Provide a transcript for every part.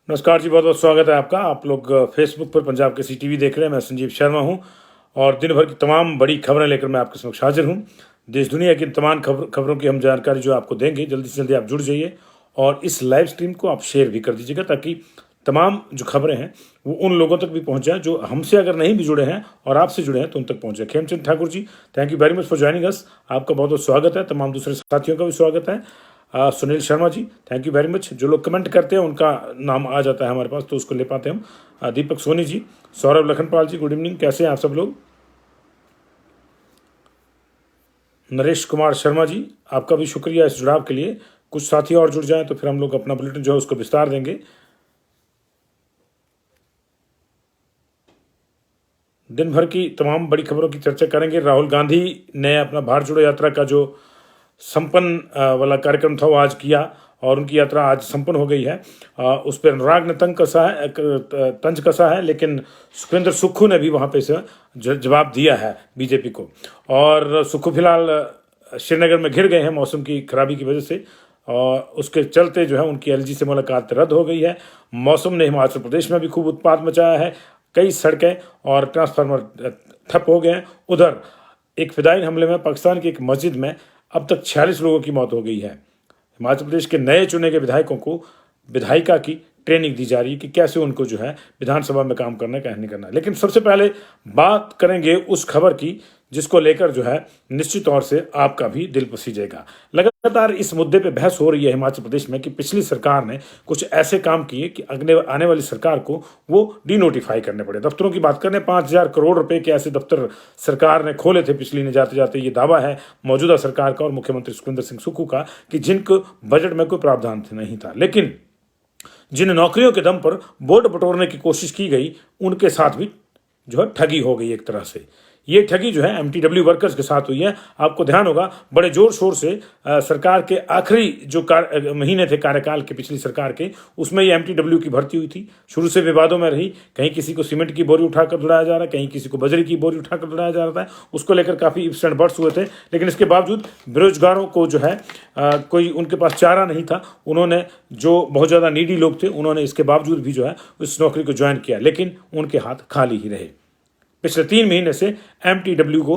नमस्कार जी, बहुत बहुत स्वागत है आपका। आप लोग फेसबुक पर पंजाब केसरी टीवी देख रहे हैं। मैं संजीव शर्मा हूं और दिन भर की तमाम बड़ी खबरें लेकर मैं आपके समक्ष हाजिर हूं। देश दुनिया की तमाम खबरों की हम जानकारी जो आपको देंगे, जल्दी से जल्दी आप जुड़ जाइए और इस लाइव स्ट्रीम को आप शेयर भी कर दीजिएगा ताकि तमाम जो खबरें हैं वो उन लोगों तक भी पहुंच जाए जो हमसे अगर नहीं भी जुड़े हैं और आपसे जुड़े हैं तो उन तक पहुंच जाए। Khemchand Thakur ji, thank you very much for joining us. आपका बहुत बहुत स्वागत है। तमाम दूसरे साथियों का भी स्वागत है। Sunil Sharma ji, thank you very much. जो लोग कमेंट करते हैं उनका नाम आ जाता है हमारे पास तो उसको ले पाते हैं हम। दीपक सोनी जी, सौरभ लखनपाल जी, गुड इवनिंग, कैसे हैं आप सब लोग। नरेश कुमार शर्मा जी, आपका भी शुक्रिया इस जुड़ाव के लिए। कुछ साथी और जुड़ जाएं तो फिर हम लोग अपना बुलेटिन जो है उसको विस्तार देंगे। दिन भर की तमाम बड़ी खबरों की चर्चा करेंगे। राहुल गांधी ने अपना भारत जोड़ो यात्रा का जो संपन्न वाला कार्यक्रम था वो आज किया और उनकी यात्रा आज संपन्न हो गई है। उस पर अनुराग ने तंज कसा है, लेकिन सुखविंदर सुक्खू ने भी वहाँ पे से जवाब दिया है बीजेपी को। और सुक्खू फिलहाल श्रीनगर में घिर गए हैं मौसम की खराबी की वजह से और उसके चलते जो है उनकी एलजी से मुलाकात रद्द हो गई है। मौसम ने हिमाचल प्रदेश में भी खूब उत्पात मचाया है। कई सड़कें और ट्रांसफार्मर ठप हो गए हैं। उधर एक फिदायीन हमले में पाकिस्तान की एक मस्जिद में अब तक 46 लोगों की मौत हो गई है। हिमाचल प्रदेश के नए चुने गए विधायकों को विधायिका की ट्रेनिंग दी जा रही है कि कैसे उनको जो है विधानसभा में काम करना है, कैसे नहीं करना है। लेकिन सबसे पहले बात करेंगे उस खबर की जिसको लेकर जो है निश्चित तौर से आपका भी दिल पसीजेगा। लगातार इस मुद्दे पे बहस हो रही है हिमाचल प्रदेश में कि पिछली सरकार ने कुछ ऐसे काम किए कि अगले आने वाली सरकार को वो डिनोटिफाई करने पड़े। दफ्तरों की बात करें, 5,000 करोड़ रुपए के ऐसे दफ्तर सरकार ने खोले थे पिछली ने जाते जाते। ये दावा है मौजूदा सरकार का और मुख्यमंत्री सुखविंदर सिंह सुक्खू का कि जिनको बजट में कोई प्रावधान नहीं था, लेकिन जिन नौकरियों के दम पर बोर्ड बटोरने की कोशिश की गई उनके साथ भी जो है ठगी हो गई। एक तरह से ये ठगी जो है एमटीडब्ल्यू वर्कर्स के साथ हुई है। आपको ध्यान होगा बड़े जोर शोर से सरकार के आखिरी जो महीने थे कार्यकाल के पिछली सरकार के, उसमें ये एमटीडब्ल्यू की भर्ती हुई थी। शुरू से विवादों में रही। कहीं किसी को सीमेंट की बोरी उठाकर दौड़ाया जा रहा है, कहीं किसी को बजरी की बोरी उठाकर दौड़ाया जा रहा था। उसको लेकर काफ़ी इफ्स एंड बट्स हुए थे, लेकिन इसके बावजूद बेरोजगारों को जो है कोई उनके पास चारा नहीं था। उन्होंने जो बहुत ज़्यादा नीडी लोग थे उन्होंने इसके बावजूद भी जो है उस नौकरी को ज्वाइन किया, लेकिन उनके हाथ खाली ही रहे। पिछले 3 महीने से एमटीडब्ल्यू को,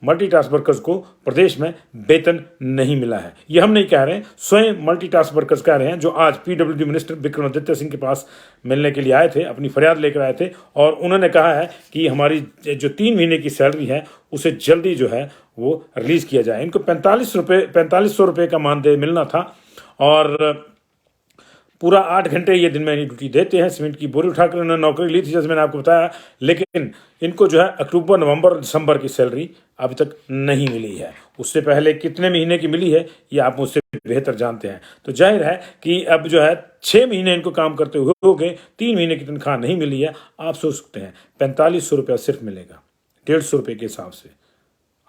मल्टीटास्क वर्कर्स को प्रदेश में वेतन नहीं मिला है। यह हम नहीं कह रहे हैं, स्वयं मल्टीटास्क वर्कर्स कह रहे हैं, जो आज पीडब्ल्यूडी मिनिस्टर विक्रमादित्य सिंह के पास मिलने के लिए आए थे, अपनी फरियाद लेकर आए थे और उन्होंने कहा है कि हमारी जो 3 महीने की सैलरी है उसे जल्दी जो है वो रिलीज किया जाए। इनको 4500 रुपये का मानदेय मिलना था और पूरा 8 घंटे ये दिन में ड्यूटी देते हैं। सीमेंट की बोरी उठाकर उन्होंने नौकरी ली थी, जैसे मैंने आपको बताया, लेकिन इनको जो है अक्टूबर, नवंबर और दिसंबर की सैलरी अभी तक नहीं मिली है। उससे पहले कितने महीने की मिली है ये आप मुझसे बेहतर जानते हैं। तो जाहिर है कि अब जो है 6 महीने इनको काम करते हुए हो गए, 3 महीने की तनख्वाह नहीं मिली है। आप सोच सकते हैं 4500 रुपया सिर्फ मिलेगा 150 रुपये के हिसाब से।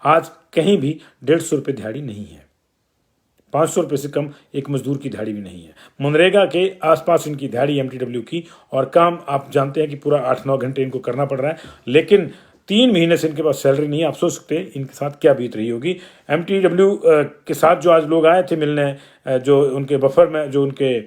आज कहीं भी 150 रुपये दिहाड़ी नहीं है। 500 रुपये से कम एक मजदूर की दिहाड़ी भी नहीं है। मनरेगा के आसपास इनकी दिहाड़ी एमटीडब्ल्यू की, और काम आप जानते हैं कि पूरा 8-9 घंटे इनको करना पड़ रहा है, लेकिन 3 महीने से इनके पास सैलरी नहीं है। आप सोच सकते हैं इनके साथ क्या बीत रही होगी। एमटीडब्ल्यू के साथ जो आज लोग आए थे मिलने, जो उनके बफर में, जो उनके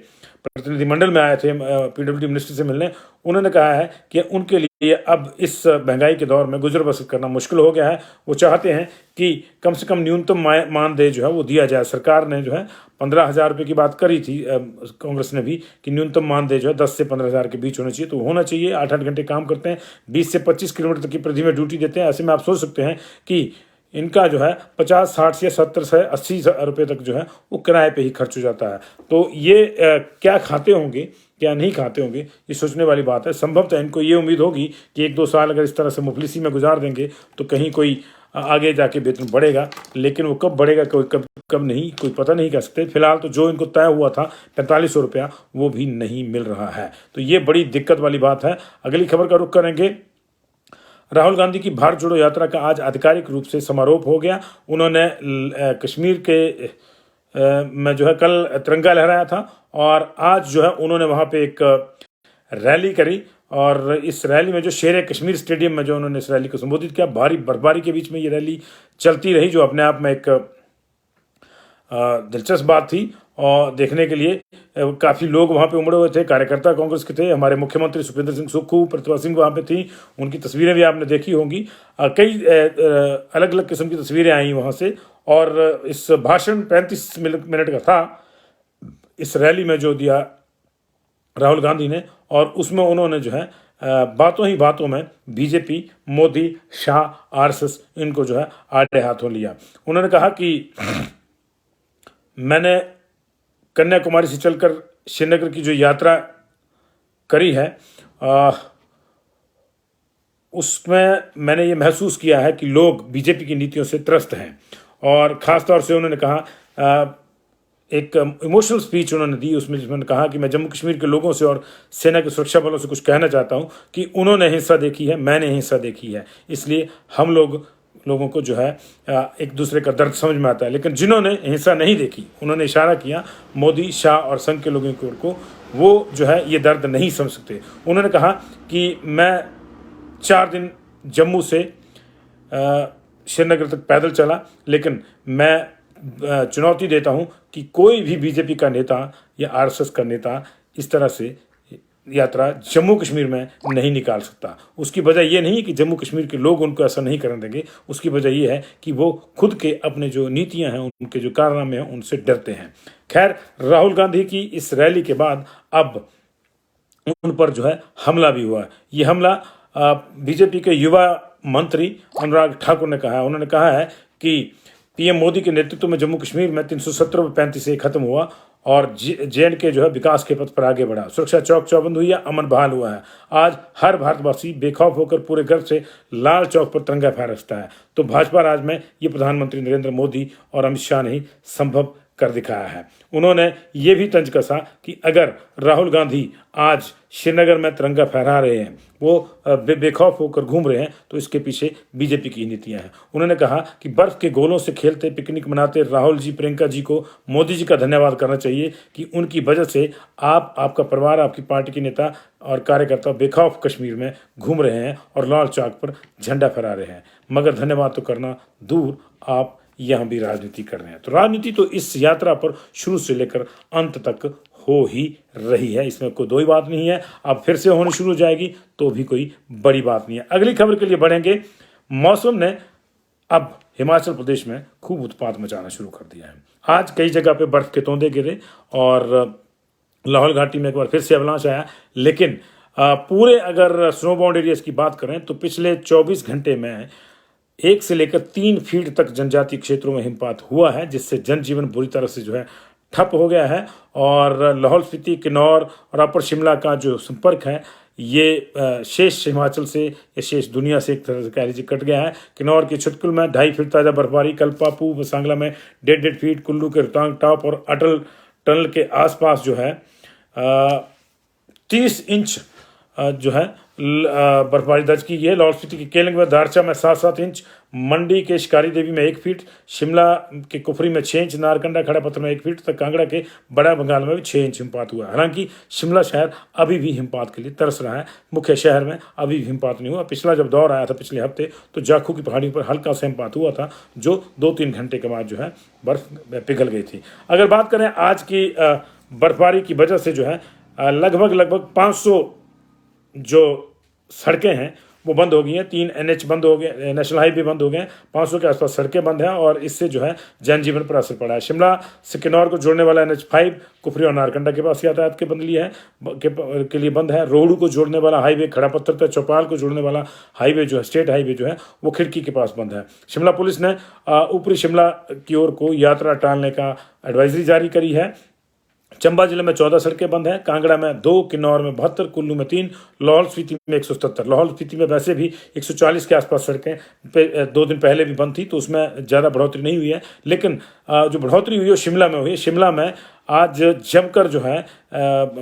प्रतिनिधिमंडल में आए थे पीडब्ल्यूडी मिनिस्टर से मिलने, उन्होंने कहा है कि उनके लिए अब इस महंगाई के दौर में गुजर बसर करना मुश्किल हो गया है। वो चाहते हैं कि कम से कम न्यूनतम मानदेय जो है वो दिया जाए। सरकार ने जो है 15,000 रुपये की बात करी थी, कांग्रेस ने भी, कि न्यूनतम मानदेय जो है 10 से 15,000 के बीच होना चाहिए। तो होना चाहिए। 8-8 घंटे काम करते हैं, 20 से 25 किलोमीटर तक की परिधि में ड्यूटी देते हैं। ऐसे में आप सोच सकते हैं कि इनका जो है 50, 60 या 70 से 80 रुपये तक जो है वो किराए पे ही खर्च हो जाता है। तो ये क्या खाते होंगे, क्या नहीं खाते होंगे, ये सोचने वाली बात है। संभवतः इनको ये उम्मीद होगी कि 1-2 साल अगर इस तरह से मुफलिसी में गुजार देंगे तो कहीं कोई आगे जाके वेतन बढ़ेगा, लेकिन वो कब बढ़ेगा कब नहीं, कोई पता नहीं कह सकते। फिलहाल तो जो इनको तय हुआ था 4500 रुपया, वो भी नहीं मिल रहा है। तो ये बड़ी दिक्कत वाली बात है। अगली खबर का रुख करेंगे। राहुल गांधी की भारत जोड़ो यात्रा का आज आधिकारिक रूप से समारोह हो गया। उन्होंने कश्मीर के में जो है कल तिरंगा लहराया था और आज जो है उन्होंने वहाँ पे एक रैली करी और इस रैली में जो शेर कश्मीर स्टेडियम में जो उन्होंने इस रैली को संबोधित किया। भारी बर्फबारी के बीच में ये रैली चलती रही, जो अपने आप में एक दिलचस्प बात थी। और देखने के लिए काफ़ी लोग वहाँ पे उमड़े हुए थे, कार्यकर्ता कांग्रेस के थे। हमारे मुख्यमंत्री सुखविंदर सिंह सुक्खू, प्रतिभा सिंह वहाँ पे थी, उनकी तस्वीरें भी आपने देखी होंगी। कई अलग अलग किस्म की तस्वीरें आई वहाँ से। और इस भाषण 35 मिनट का था, इस रैली में जो दिया राहुल गांधी ने, और उसमें उन्होंने जो है बातों ही बातों में बीजेपी, मोदी, शाह, आरएसएस इनको जो है आड़े हाथों लिया। उन्होंने कहा कि मैंने कन्याकुमारी से चलकर श्रीनगर की जो यात्रा करी है, उसमें मैंने ये महसूस किया है कि लोग बीजेपी की नीतियों से त्रस्त हैं। और ख़ास तौर से उन्होंने कहा, एक इमोशनल स्पीच उन्होंने दी उसमें, जिसमें कहा कि मैं जम्मू कश्मीर के लोगों से और सेना के सुरक्षा बलों से कुछ कहना चाहता हूं कि उन्होंने हिंसा देखी है, मैंने हिंसा देखी है, इसलिए हम लोगों को जो है एक दूसरे का दर्द समझ में आता है। लेकिन जिन्होंने हिंसा नहीं देखी, उन्होंने इशारा किया मोदी, शाह और संघ के लोगों की ओर को, वो जो है ये दर्द नहीं समझ सकते। उन्होंने कहा कि मैं 4 दिन जम्मू से श्रीनगर तक पैदल चला, लेकिन मैं चुनौती देता हूं कि कोई भी बीजेपी का नेता या आरएसएस का नेता इस तरह से यात्रा जम्मू कश्मीर में नहीं निकाल सकता। उसकी वजह यह नहीं कि जम्मू कश्मीर के लोग उनको ऐसा नहीं करने देंगे, उसकी वजह यह है कि वो खुद के अपने जो नीतियां हैं, उनके जो कारनामे हैं, उनसे डरते हैं। खैर, राहुल गांधी की इस रैली के बाद अब उन पर जो है हमला भी हुआ। ये हमला बीजेपी के युवा मंत्री अनुराग ठाकुर ने कहा है। उन्होंने कहा है कि पीएम मोदी के नेतृत्व में जम्मू कश्मीर में 370/35 से खत्म हुआ और जे.एंड.के जो है विकास के पथ पर आगे बढ़ा। सुरक्षा चौक चौबंद हुई है, अमन बहाल हुआ है। आज हर भारतवासी बेखौफ होकर पूरे गर्व से लाल चौक पर तिरंगा फहराता है। तो भाजपा राज में ये प्रधानमंत्री नरेंद्र मोदी और अमित शाह ने ही संभव कर दिखाया है। उन्होंने ये भी तंज कसा कि अगर राहुल गांधी आज श्रीनगर में तिरंगा फहरा रहे हैं, वो बेखौफ होकर घूम रहे हैं, तो इसके पीछे बीजेपी की नीतियां हैं। उन्होंने कहा कि बर्फ के गोलों से खेलते, पिकनिक मनाते राहुल जी, प्रियंका जी को मोदी जी का धन्यवाद करना चाहिए कि उनकी वजह से आप, आपका परिवार, आपकी पार्टी के नेता और कार्यकर्ता बेखौफ कश्मीर में घूम रहे हैं और लाल चौक पर झंडा फहरा रहे हैं। मगर धन्यवाद तो करना दूर, आप यहाँ भी राजनीति कर रहे हैं। तो राजनीति तो इस यात्रा पर शुरू से लेकर अंत तक हो ही रही है, इसमें कोई दो ही बात नहीं है। अब फिर से होनी शुरू हो जाएगी तो भी कोई बड़ी बात नहीं है। अगली खबर के लिए बढ़ेंगे। मौसम ने अब हिमाचल प्रदेश में खूब उत्पात मचाना शुरू कर दिया है। आज कई जगह पे बर्फ के तोंदे गिरे और लाहौल घाटी में एक बार फिर से अवलांच आया। लेकिन पूरे अगर स्नो बाउंड एरियाज की बात करें तो पिछले 24 घंटे में 1 से लेकर 3 फीट तक जनजातीय क्षेत्रों में हिमपात हुआ है, जिससे जनजीवन बुरी तरह से जो है ठप हो गया है। और लाहौल स्पीति, किन्नौर और अपर शिमला का जो संपर्क है, ये शेष हिमाचल से या शेष दुनिया से एक तरह से कह लीजिए कट गया है। किन्नौर के छुटकुल में 2.5 फीट ताज़ा बर्फबारी, कल्पापू व सांगला में 1.5 फीट, कुल्लू के रोहतांग टॉप और अटल टनल के आसपास जो है 30 इंच जो है बर्फबारी दर्ज की गई है। लाहौल स्पीति के केलंग में दारचा में 7-7 इंच, मंडी के शिकारी देवी में 1 फीट, शिमला के कुफरी में 6 इंच, नारकंडा खड़ा पत्थर में 1 फीट तक, कांगड़ा के बड़ा बंगाल में भी 6 इंच हिमपात हुआ है। हालांकि शिमला शहर अभी भी हिमपात के लिए तरस रहा है। मुख्य शहर में अभी भी हिमपात नहीं हुआ। पिछला जब दौर आया था पिछले हफ्ते, तो जाखू की पहाड़ी पर हल्का सा हिमपात हुआ था, जो 2-3 घंटे के बाद जो है बर्फ पिघल गई थी। अगर बात करें आज की बर्फबारी की वजह से जो है लगभग 500 जो सड़कें हैं वो बंद हो गई हैं। 3 NH बंद हो गए, नेशनल हाईवे बंद हो गए हैं, 500 के आसपास सड़कें बंद हैं और इससे जो है जनजीवन पर असर पड़ा है। शिमला से किन्नौर को जोड़ने वाला NH5 कुफरी और नारकंडा के पास यातायात के के लिए बंद है। रोहडू को जोड़ने वाला हाईवे खड़ा पत्थर तक, चौपाल को जोड़ने वाला हाईवे जो है, स्टेट हाईवे जो है, वो खिड़की के पास बंद है। शिमला पुलिस ने ऊपरी शिमला की ओर को यात्रा टालने का एडवाइजरी जारी करी है। चंबा जिले में 14 सड़कें बंद हैं, कांगड़ा में 2, किन्नौर में 72, कुल्लू में 3, लाहौल स्पीति में 177। लाहौल स्पीति में वैसे भी 140 के आसपास सड़कें 2 दिन पहले भी बंद थी, तो उसमें ज़्यादा बढ़ोतरी नहीं हुई है। लेकिन जो बढ़ोतरी हुई है शिमला में हुई है। शिमला में आज जमकर जो है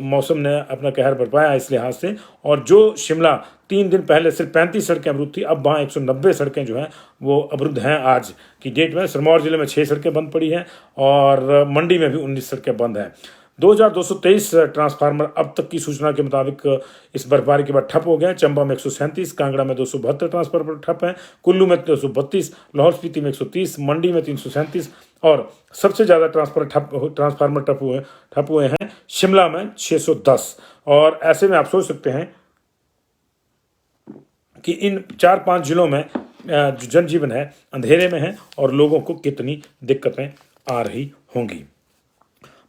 मौसम ने अपना कहर बरपाया इस लिहाज से, और जो शिमला 3 दिन पहले सिर्फ 35 सड़कें अवरुद्ध थी, अब वहाँ 190 सड़कें जो हैं वो अवरुद्ध हैं आज की डेट में। सिरमौर जिले में 6 सड़कें बंद पड़ी हैं और मंडी में भी 19 सड़कें बंद हैं। 2223 ट्रांसफार्मर अब तक की सूचना के मुताबिक इस बर्फबारी के बाद ठप हो गए हैं। चंबा में 137, कांगड़ा में 272 ट्रांसफार्मर ठप हैं, कुल्लू में 232, लाहौल स्पीति में 130, मंडी में 337 और सबसे ज़्यादा ट्रांसफार्मर ठप हुए हैं शिमला में 610। और ऐसे में आप सोच सकते हैं कि इन 4-5 जिलों में जो जनजीवन है अंधेरे में है और लोगों को कितनी दिक्कतें आ रही होंगी।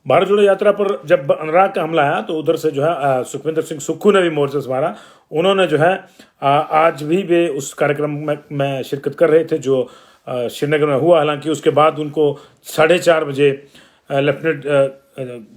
भारत जोड़ो यात्रा पर जब अनुराग का हमला आया तो उधर से जो है सुखविंदर सिंह सुक्खू ने भी मोर्चा संभाला। उन्होंने जो है आज भी वे उस कार्यक्रम में शिरकत कर रहे थे जो श्रीनगर में हुआ। हालांकि उसके बाद उनको 4:30 बजे लेफ्टिनेंट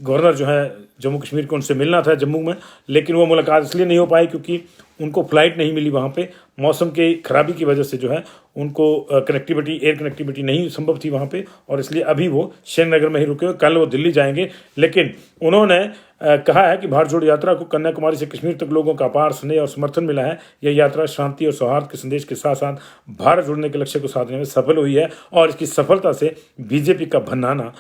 गवर्नर जो है जम्मू कश्मीर को उनसे मिलना था जम्मू में, लेकिन वो मुलाकात इसलिए नहीं हो पाई क्योंकि उनको फ्लाइट नहीं मिली। वहाँ पे मौसम के खराबी की वजह से जो है उनको एयर कनेक्टिविटी नहीं संभव थी वहाँ पे, और इसलिए अभी वो श्रीनगर में ही रुके हुए। कल वो दिल्ली जाएंगे, लेकिन उन्होंने कहा है कि भारत जोड़ो यात्रा को कन्याकुमारी से कश्मीर तक लोगों का अपार स्नेह और समर्थन मिला है। यह यात्रा शांति और सौहार्द के संदेश के साथ साथ भारत जोड़ने के लक्ष्य को साधने में सफल हुई है, और इसकी सफलता से बीजेपी का भन्नाना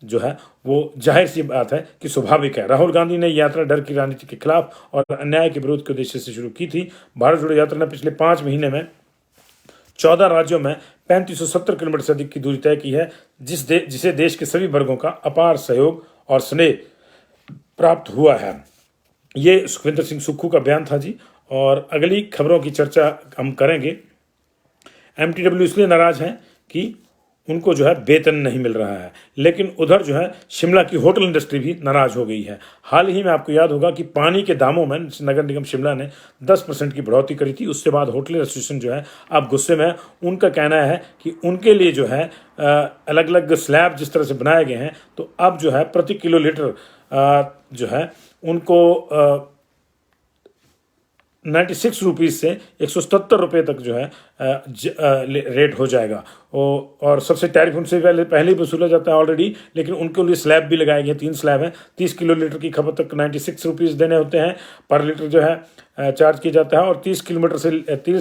जो है वो जाहिर सी बात है कि स्वाभाविक है। राहुल गांधी ने यात्रा डर की राजनीति के खिलाफ और अन्याय के विरोध के उद्देश्य से शुरू की थी। भारत जोड़ो यात्रा ने पिछले 5 महीने में 14 राज्यों में 3570 किलोमीटर से अधिक की दूरी तय की है, जिसे देश के सभी वर्गों का अपार सहयोग और स्नेह प्राप्त हुआ है। ये सुखविंदर सिंह सुक्खू का बयान था जी। और अगली खबरों की चर्चा हम करेंगे। MTW इसलिए नाराज हैं कि उनको जो है वेतन नहीं मिल रहा है, लेकिन उधर जो है शिमला की होटल इंडस्ट्री भी नाराज हो गई है। हाल ही में आपको याद होगा कि पानी के दामों में नगर निगम शिमला ने 10% की बढ़ोतरी करी थी। उसके बाद होटल एसोसिएशन जो है अब गुस्से में। उनका कहना है कि उनके लिए जो है अलग अलग स्लैब जिस तरह से बनाए गए हैं, तो अब जो है प्रति किलो लीटर जो है उनको 96 रुपीज़ से 177 रुपये तक जो है रेट हो जाएगा। और सबसे टैरिफ उनसे पहले ही वसूला जाता है ऑलरेडी, लेकिन उनके लिए स्लैब भी लगाए गए। 3 स्लैब हैं। 30 किलो लीटर की खपत तक 96 रुपीज़ देने होते हैं पर लीटर जो है चार्ज किया जाता है, और 30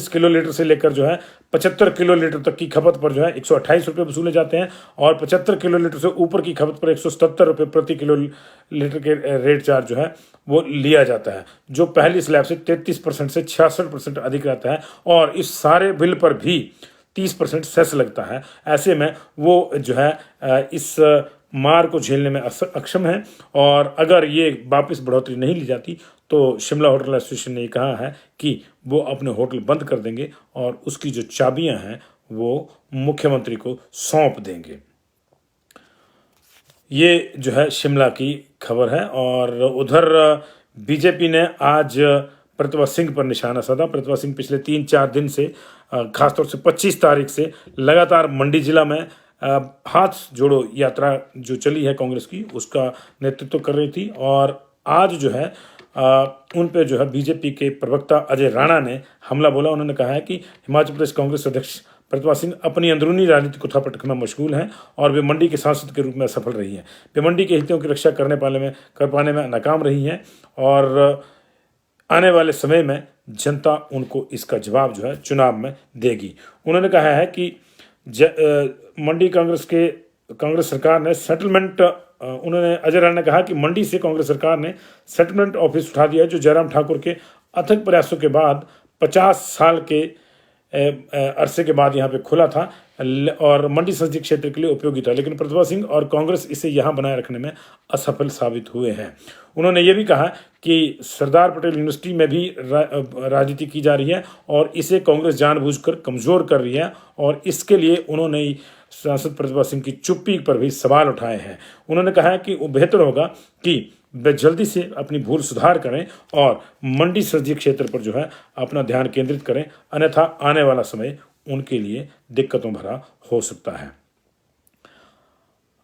किलो लीटर से लेकर जो है 75 किलो लीटर तक की खपत पर जो है 128 रुपये वसूले जाते हैं, और 75 किलो लीटर से ऊपर की खपत पर 177 रुपये प्रति किलो लीटर के रेट चार्ज जो है वो लिया जाता है, जो पहली स्लैब से 33% से 66% अधिक रहता है। और इस सारे बिल पर भी 30% सेस लगता है। ऐसे में वो जो है इस मार को झेलने में अक्षम है, और अगर ये वापस बढ़ोतरी नहीं ली जाती तो शिमला होटल एसोसिएशन ने कहा है कि वो अपने होटल बंद कर देंगे और उसकी जो चाबियां हैं वो मुख्यमंत्री को सौंप देंगे। ये जो है शिमला की खबर है। और उधर बीजेपी ने आज प्रतिभा सिंह पर निशाना साधा। प्रतिभा सिंह पिछले 3-4 दिन से खासतौर से 25 तारीख से लगातार मंडी जिला में हाथ जोड़ो यात्रा जो चली है कांग्रेस की, उसका नेतृत्व कर रही थी। और आज जो है उन पे जो है बीजेपी के प्रवक्ता अजय राणा ने हमला बोला। उन्होंने कहा है कि हिमाचल प्रदेश कांग्रेस अध्यक्ष प्रतिभा सिंह अपनी अंदरूनी राजनीति को थापटक में मशगूल हैं और वे मंडी के सांसद के रूप में सफल रही हैं। वे मंडी के हितों की रक्षा कर पाने में नाकाम रही हैं, और आने वाले समय में जनता उनको इसका जवाब जो है चुनाव में देगी। उन्होंने कहा है कि मंडी कांग्रेस सरकार ने सेटलमेंट उन्होंने अजय राणा ने कहा कि मंडी से कांग्रेस सरकार ने सेटलमेंट ऑफिस उठा दिया है, जो जयराम ठाकुर के अथक प्रयासों के बाद 50 साल के अरसे के बाद यहाँ पे खुला था और मंडी संसदीय क्षेत्र के लिए उपयोगी था, लेकिन प्रतिभा सिंह और कांग्रेस इसे यहाँ बनाए रखने में असफल साबित हुए हैं। उन्होंने ये भी कहा कि सरदार पटेल यूनिवर्सिटी में भी राजनीति की जा रही है और इसे कांग्रेस जानबूझकर कमज़ोर कर रही है, और इसके लिए उन्होंने सांसद प्रतिभा सिंह की चुप्पी पर भी सवाल उठाए हैं। उन्होंने कहा है कि बेहतर होगा कि वे जल्दी से अपनी भूल सुधार करें और मंडी संसदीय क्षेत्र पर जो है अपना ध्यान केंद्रित करें, अन्यथा आने वाला समय उनके लिए दिक्कतों भरा हो सकता है।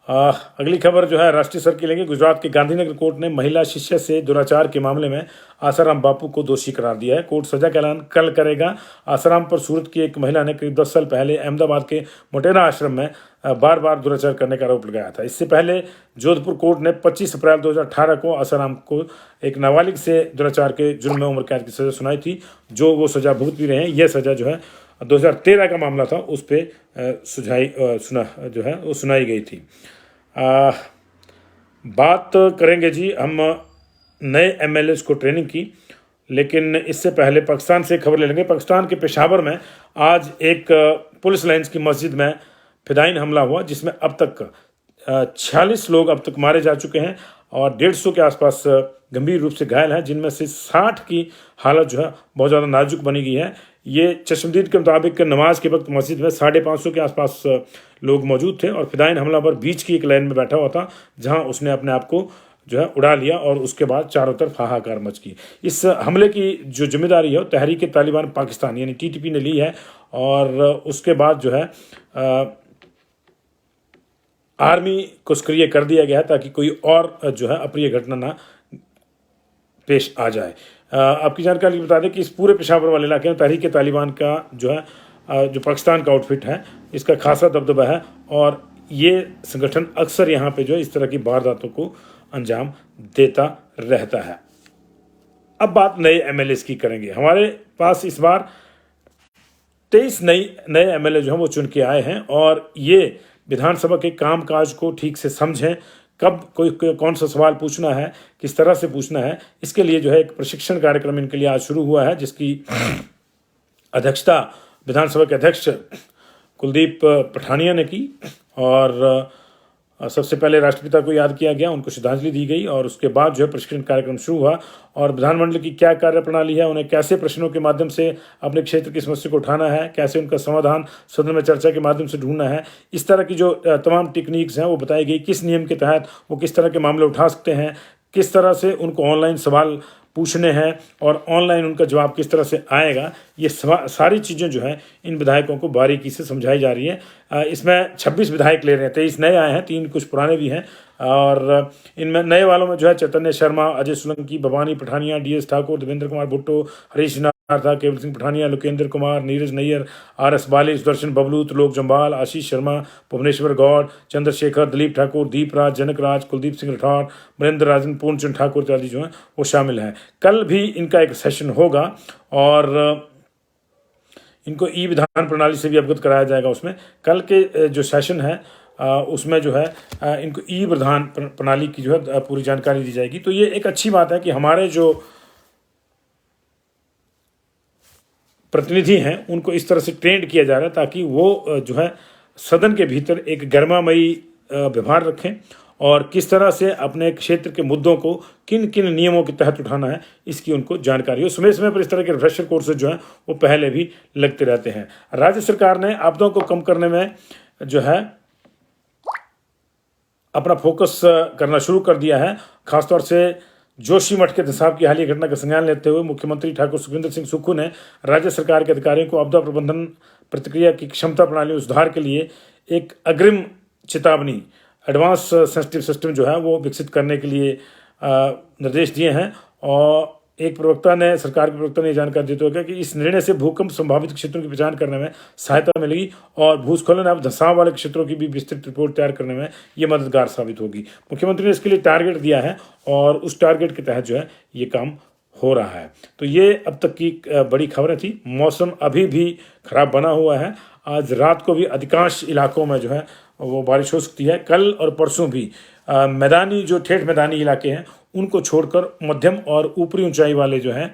अगली खबर जो है राष्ट्रीय स्तर की लेंगे। गुजरात के गांधीनगर कोर्ट ने महिला शिष्य से दुराचार के मामले में आसाराम बापू को दोषी करार दिया है। कोर्ट सजा का ऐलान कल करेगा। आसाराम पर सूरत की एक महिला ने करीब 10 साल पहले अहमदाबाद के मोटेरा आश्रम में बार बार दुराचार करने का आरोप लगाया था। इससे पहले जोधपुर कोर्ट ने 25 अप्रैल 2018 को आसाराम को एक नाबालिग से दुराचार के जुर्म में उम्र कैद की सजा सुनाई थी, जो वो सजा भुगत भी रहे हैं। यह सजा जो है 2013 का मामला था, उस पर सुनाई गई थी। बात करेंगे जी हम नए एमएलए को ट्रेनिंग की, लेकिन इससे पहले पाकिस्तान से खबर ले लेंगे। पाकिस्तान के पेशावर में आज एक पुलिस लाइन्स की मस्जिद में फिदाइन हमला हुआ, जिसमें अब तक 46 लोग अब तक मारे जा चुके हैं और 150 के आसपास गंभीर रूप से घायल हैं, जिनमें से 60 की हालत जो है बहुत ज़्यादा नाजुक बनी गई है। ये चश्मदीद के मुताबिक नमाज के वक्त मस्जिद में 550 के आसपास लोग मौजूद थे और फिदाइन हमलावर बीच की एक लाइन में बैठा हुआ था, जहां उसने अपने आप को जो है उड़ा लिया और उसके बाद चारों तरफ हाहाकार मच गई। इस हमले की जो जिम्मेदारी है वो तहरीक तालिबान पाकिस्तान यानी टीटीपी ने ली है और उसके बाद जो है आर्मी को सक्रिय कर दिया गया है ताकि कोई और जो है अप्रिय घटना ना पेश आ जाए। आपकी जानकारी बता दें कि इस पूरे पेशावर वाले इलाके में तहरीक तालिबान का जो है जो पाकिस्तान का आउटफिट है, इसका खासा दबदबा है और ये संगठन अक्सर यहाँ पे जो है इस तरह की वारदातों को अंजाम देता रहता है। अब बात नए एमएलए की करेंगे। हमारे पास इस बार 23 नए एमएलए जो हैं वो चुन के आए हैं और ये विधानसभा के कामकाज को ठीक से समझें, कब कौन सा सवाल पूछना है, किस तरह से पूछना है, इसके लिए जो है एक प्रशिक्षण कार्यक्रम इनके लिए आज शुरू हुआ है, जिसकी अध्यक्षता विधानसभा के अध्यक्ष कुलदीप पठानिया ने की। और सबसे पहले राष्ट्रपिता को याद किया गया, उनको श्रद्धांजलि दी गई और उसके बाद जो है प्रशिक्षण कार्यक्रम शुरू हुआ और विधानमंडल की क्या कार्यप्रणाली है, उन्हें कैसे प्रश्नों के माध्यम से अपने क्षेत्र की समस्या को उठाना है, कैसे उनका समाधान सदन में चर्चा के माध्यम से ढूंढना है, इस तरह की जो तमाम टेक्निक्स हैं वो बताई गई। किस नियम के तहत वो किस तरह के मामले उठा सकते हैं, किस तरह से उनको ऑनलाइन सवाल पूछने हैं और ऑनलाइन उनका जवाब किस तरह से आएगा, ये सारी चीज़ें जो है इन विधायकों को बारीकी से समझाई जा रही है। इसमें 26 विधायक ले रहे हैं, 23 नए आए हैं, 3 कुछ पुराने भी हैं और इनमें नए वालों में जो है चैतन्य शर्मा, अजय सोलंकी, भवानी पठानिया, डीएस ठाकुर, देवेंद्र कुमार भुट्टो, हरीश था, केवल सिंह पठानिया, लोकेंद्र कुमार, नीरज नैयर, आरएस बाली, सुदर्शन बबलू, त्रिलोक जम्वाल, आशीष शर्मा, भुवनेश्वर गौड़, चंद्रशेखर, दिलीप ठाकुर, दीपराज, जनकराज, कुलदीप सिंह राठौर, महेंद्र राजन, पूर्णचंद ठाकुर इत्यादि जो हैं वो शामिल हैं। कल भी इनका एक सेशन होगा और इनको ई विधान प्रणाली से भी अवगत कराया जाएगा। उसमें कल के जो सेशन है उसमें जो है इनको ई विधान प्रणाली की जो है पूरी जानकारी दी जाएगी। तो ये एक अच्छी बात है कि हमारे जो प्रतिनिधि हैं उनको इस तरह से ट्रेंड किया जा रहा है ताकि वो जो है सदन के भीतर एक गर्मामयी व्यवहार रखें और किस तरह से अपने क्षेत्र के मुद्दों को किन किन नियमों के तहत उठाना है इसकी उनको जानकारी हो। समय समय पर इस तरह के रिफ्रेशर कोर्सेज जो हैं वो पहले भी लगते रहते हैं। राज्य सरकार ने आपदाओं को कम करने में जो है अपना फोकस करना शुरू कर दिया है। खासतौर से जोशीमठ के दसाव की हालिया घटना का संज्ञान लेते हुए मुख्यमंत्री ठाकुर सुखविंदर सिंह सुक्खू ने राज्य सरकार के अधिकारियों को आपदा प्रबंधन प्रतिक्रिया की क्षमता प्रणाली में सुधार के लिए एक अग्रिम चेतावनी एडवांस सेंसिटिव सिस्टम जो है वो विकसित करने के लिए निर्देश दिए हैं। और एक प्रवक्ता ने सरकार के प्रवक्ता ने जानकारी देते हुए कहा कि इस निर्णय से भूकंप संभावित क्षेत्रों की पहचान करने में सहायता मिलेगी और भूस्खलन एवं धंसाव वाले क्षेत्रों की भी विस्तृत रिपोर्ट तैयार करने में ये मददगार साबित होगी। मुख्यमंत्री ने इसके लिए टारगेट दिया है और उस टारगेट के तहत जो है ये काम हो रहा है। तो ये अब तक की बड़ी खबरें थी। मौसम अभी भी खराब बना हुआ है। आज रात को भी अधिकांश इलाकों में जो है वो बारिश हो सकती है। कल और परसों भी मैदानी जो ठेठ मैदानी इलाके हैं उनको छोड़कर मध्यम और ऊपरी ऊंचाई वाले जो हैं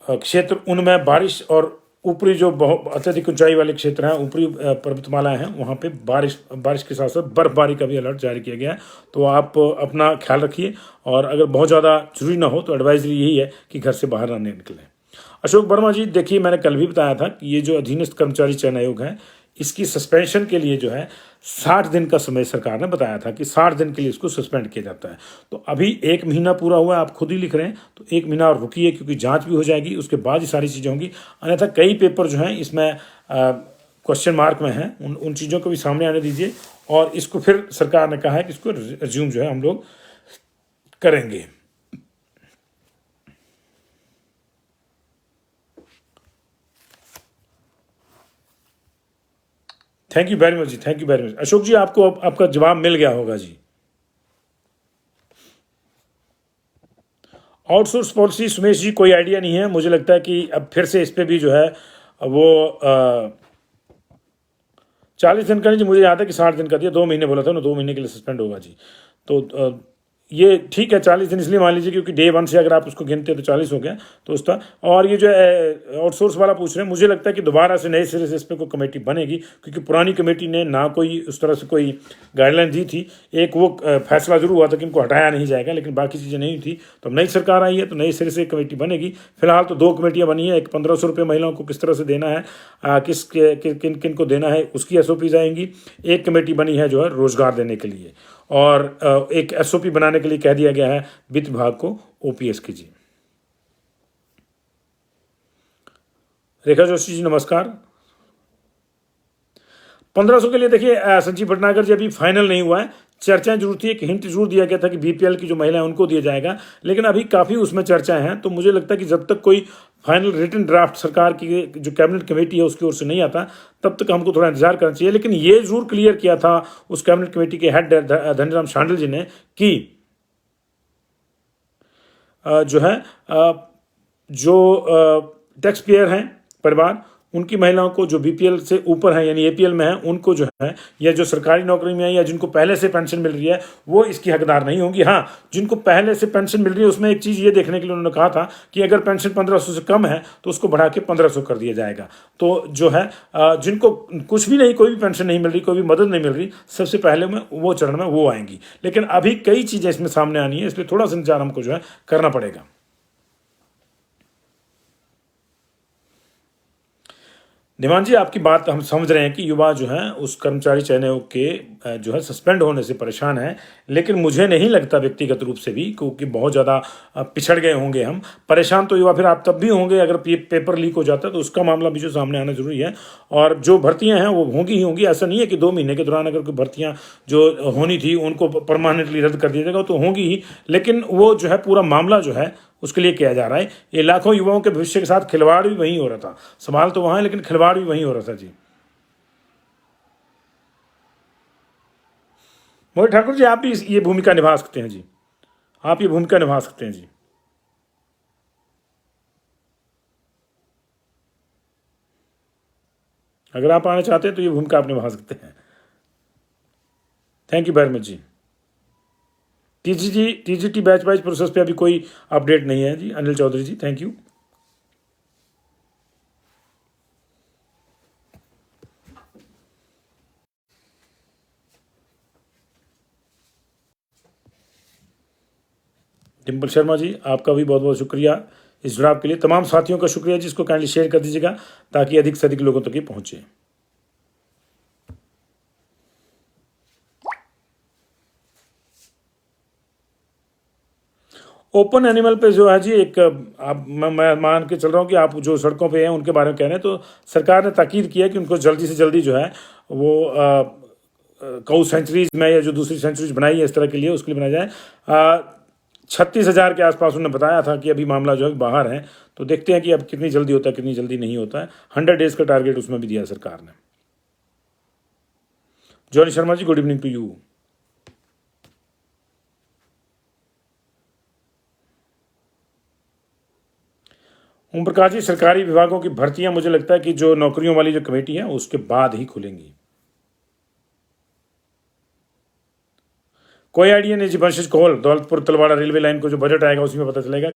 क्षेत्र उनमें बारिश और ऊपरी जो बहुत अत्यधिक ऊंचाई वाले क्षेत्र हैं, ऊपरी पर्वतमालाएं हैं, वहाँ पे बारिश के साथ साथ बर्फबारी का भी अलर्ट जारी किया गया है। तो आप अपना ख्याल रखिए और अगर बहुत ज़्यादा जरूरी ना हो तो एडवाइजरी यही है कि घर से बाहर ना निकलें। अशोक वर्मा जी, देखिए मैंने कल भी बताया था कि ये जो अधीनस्थ कर्मचारी चयन आयोग है इसकी सस्पेंशन के लिए जो है 60 दिन का समय सरकार ने बताया था कि 60 दिन के लिए इसको सस्पेंड किया जाता है। तो अभी 1 महीना पूरा हुआ है, आप खुद ही लिख रहे हैं, तो 1 महीना और रुकिए क्योंकि जांच भी हो जाएगी, उसके बाद ही सारी चीज़ें होंगी। अन्यथा कई पेपर जो हैं इसमें क्वेश्चन मार्क में हैं, उन चीज़ों को भी सामने आने दीजिए और इसको फिर सरकार ने कहा है कि इसको रिज्यूम जो है हम लोग करेंगे। Thank you very much ji, thank you very much. Ashok ji, आपको आपका जवाब मिल गया होगा जी। आउटसोर्स पॉलिसी, सुमेश जी कोई आइडिया नहीं है। मुझे लगता है कि अब फिर से इस पर भी जो है वो 40 दिन का नहीं जी, मुझे याद है कि 60 दिन का दिया, 2 महीने बोला था ना, 2 महीने के लिए सस्पेंड होगा जी। तो ये ठीक है, 40 दिन इसलिए मान लीजिए क्योंकि डे 1 से अगर आप उसको गिनते हैं तो 40 हो गया तो उसका। और ये जो आउटसोर्स वाला पूछ रहे हैं, मुझे लगता है कि दोबारा से नए सिरे से इस पर कोई कमेटी बनेगी, क्योंकि पुरानी कमेटी ने ना कोई उस तरह से कोई गाइडलाइन दी थी। एक वो फैसला जरूर हुआ था कि इनको हटाया नहीं जाएगा, लेकिन बाकी चीज़ें नहीं थी। तो अब नई सरकार आई है तो नई सिरे से कमेटी बनेगी। फिलहाल तो 2 कमेटियाँ बनी है, एक 1500 रुपये महिलाओं को किस तरह से देना है, किन किन को देना है, उसकी SOPs आएंगी। एक कमेटी बनी है जो है रोजगार देने के लिए, और एक SOP बनाने के लिए कह दिया गया है वित्त विभाग को, OPS की जी। रेखा जोशी जी नमस्कार। 1500 के लिए देखिए संजीव भटनागर जी, अभी फाइनल नहीं हुआ है। चर्चाएं जरूर थी, एक हिंट जरूर दिया गया था कि BPL की जो महिला है उनको दिया जाएगा, लेकिन अभी काफ़ी उसमें चर्चाएं हैं। तो मुझे लगता है कि जब तक कोई फाइनल रिटन ड्राफ्ट सरकार की जो कैबिनेट कमेटी है उसकी ओर से नहीं आता, तब तक हमको थोड़ा इंतजार करना चाहिए। लेकिन ये जरूर क्लियर किया था उस कैबिनेट कमेटी के हेड धनीराम शांडिल जी ने कि जो है जो टैक्स पेयर हैं परिवार, उनकी महिलाओं को जो BPL से ऊपर है यानी APL में है, उनको जो है, या जो सरकारी नौकरी में है या जिनको पहले से पेंशन मिल रही है, वो इसकी हकदार नहीं होंगी। हाँ, जिनको पहले से पेंशन मिल रही है उसमें एक चीज़ ये देखने के लिए उन्होंने कहा था कि अगर पेंशन 1500 से कम है तो उसको बढ़ा के 1500 कर दिया जाएगा। तो जो है जिनको कुछ भी नहीं, कोई भी पेंशन नहीं मिल रही, कोई भी मदद नहीं मिल रही, सबसे पहले में वो चरण में वो आएंगी। लेकिन अभी कई चीज़ें इसमें सामने आनी है, इसलिए थोड़ा सा इंतजार हमको जो है करना पड़ेगा। निमान जी, आपकी बात हम समझ रहे हैं कि युवा जो हैं उस कर्मचारी चयन आयोग के जो है सस्पेंड होने से परेशान हैं, लेकिन मुझे नहीं लगता व्यक्तिगत रूप से भी, क्योंकि बहुत ज़्यादा पिछड़ गए होंगे हम। परेशान तो युवा फिर आप तब भी होंगे अगर पेपर लीक हो जाता है, तो उसका मामला भी जो सामने आना जरूरी है। और जो भर्तियां हैं वो होंगी ही होंगी। ऐसा नहीं है कि 2 महीने के दौरान अगर कोई भर्तियां जो होनी थी उनको परमानेंटली रद्द कर दिया जाएगा, तो होंगी ही। लेकिन वो जो है पूरा मामला जो है उसके लिए किया जा रहा है। ये लाखों युवाओं के भविष्य के साथ खिलवाड़ भी वहीं हो रहा था। सवाल तो वहाँ है, लेकिन खिलवाड़ भी वहीं हो रहा था जी। मोहित ठाकुर जी, आप भी ये भूमिका निभा सकते हैं जी, आप ये भूमिका निभा सकते हैं जी। अगर आप आना चाहते हैं तो ये भूमिका आप निभा सकते हैं। Thank you very much ji. TGT batch wise process पे अभी कोई अपडेट नहीं है जी। Anil Chaudhary ji, thank you. डिम्पल शर्मा जी, आपका भी बहुत बहुत शुक्रिया इस जुड़ाव के लिए। तमाम साथियों का शुक्रिया जी, इसको काइंडली शेयर कर दीजिएगा ताकि अधिक से अधिक लोगों तक ये पहुंचे। ओपन एनिमल पे जो है जी, एक आप मैं मान के चल रहा हूँ कि आप जो सड़कों पे हैं उनके बारे में कह रहे हैं, तो सरकार ने ताकीद किया कि उनको जल्दी से जल्दी जो है वो कऊ सेंचुरीज में या जो दूसरी सेंचुरीज बनाई है इस तरह के लिए, उसके लिए बनाया जाए। 36,000 के आसपास उन्होंने बताया था कि अभी मामला जो है बाहर है। तो देखते हैं कि अब कितनी जल्दी होता है, कितनी जल्दी नहीं होता है। 100 डेज का टारगेट उसमें भी दिया सरकार ने। Johnny Sharma ji, good evening to you. Om Prakash ji, सरकारी विभागों की भर्तियां मुझे लगता है कि जो नौकरियों वाली जो कमेटी है उसके बाद ही खुलेंगी। कोई आइडिया नहीं जी। वंशिज कोहल, दौलतपुर तलवाड़ा रेलवे लाइन को जो बजट आएगा उसी में पता चलेगा।